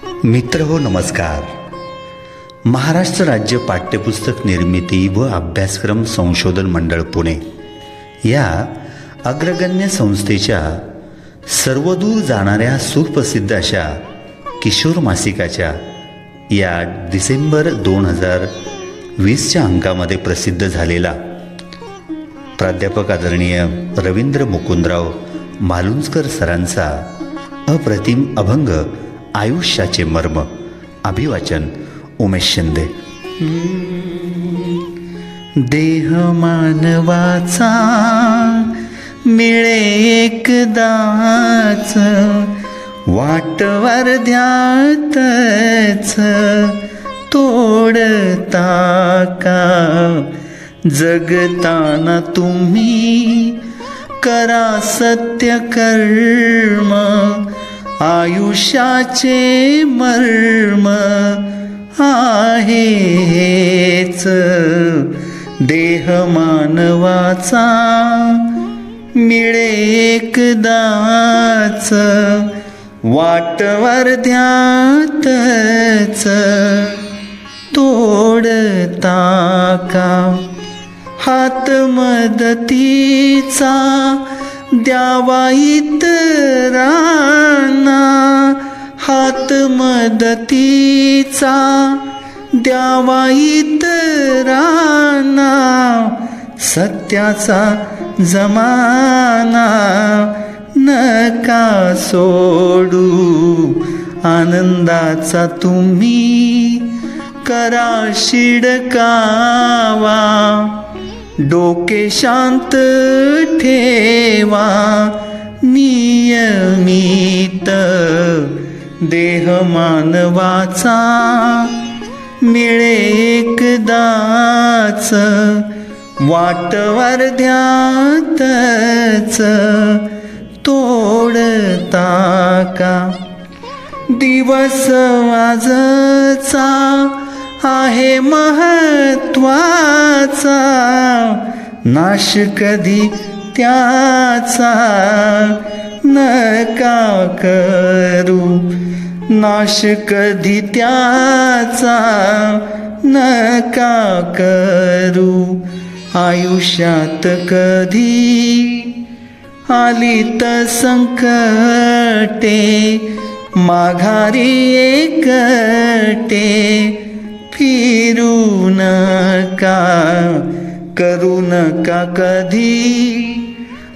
मित्रहो नमस्कार. महाराष्ट्र राज्य पाठ्यपुस्तक निर्मिती व अभ्यासक्रम संशोधन मंडळ पुणे या अग्रगण्य संस्थेच्या सर्वदूर जाणाऱ्या सुप्रसिद्ध अशा किशोर मासिकाच्या या डिसेंबर 2020च्या अंकामध्ये प्रसिद्ध झालेला प्राध्यापक आदरणीय रवींद्र मुकुंदराव मालुंजकर सरांचा अप्रतिम अभंग आयुष्याचे मर्म अभिवाचन उमेश शिंदे. देह मानवाचा मिळे एकदाच, वाटवर ध्यातच तोडता का. जगताना तुम्ही करा सत्य कर्म, आयुष्याचे मर्म आहे हेच. देह मानवाचा मिळे एकदाच, वाटवर ध्यातच तोडता का. हात मदतीचा द्यावा इतरांना, हात मदतीचा द्यावा इतरांना. सत्याचा जमाना नका सोडू, आनंदाचा तुम्ही करा शिडकावा. डोके शांत ठेवा नियमित, देह मानवाचा मिळे एकदाच, वाटवर ध्यातच तोडता का. दिवस आजचा आहे महत्वाचा, नाश कधी त्याचा नका करू. नाश कधी त्याचा नका करू. आयुष्यात कधी आलीत संकटे, माघारी एकटे फिरू नका. करू नका कधी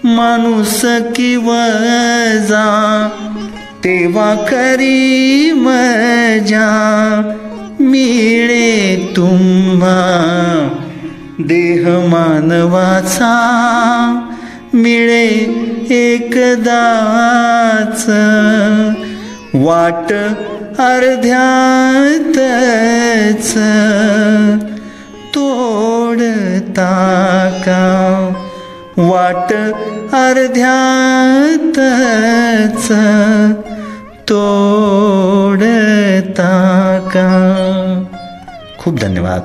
माणुसकी वजा, तेव्हा खरी मजा मिळे तुम्हा. देह मानवाचा मिळे एकदाच, वाट अर्ध्यातच तोडता का. वाट अर्ध्यातच तोडता का. खूप धन्यवाद.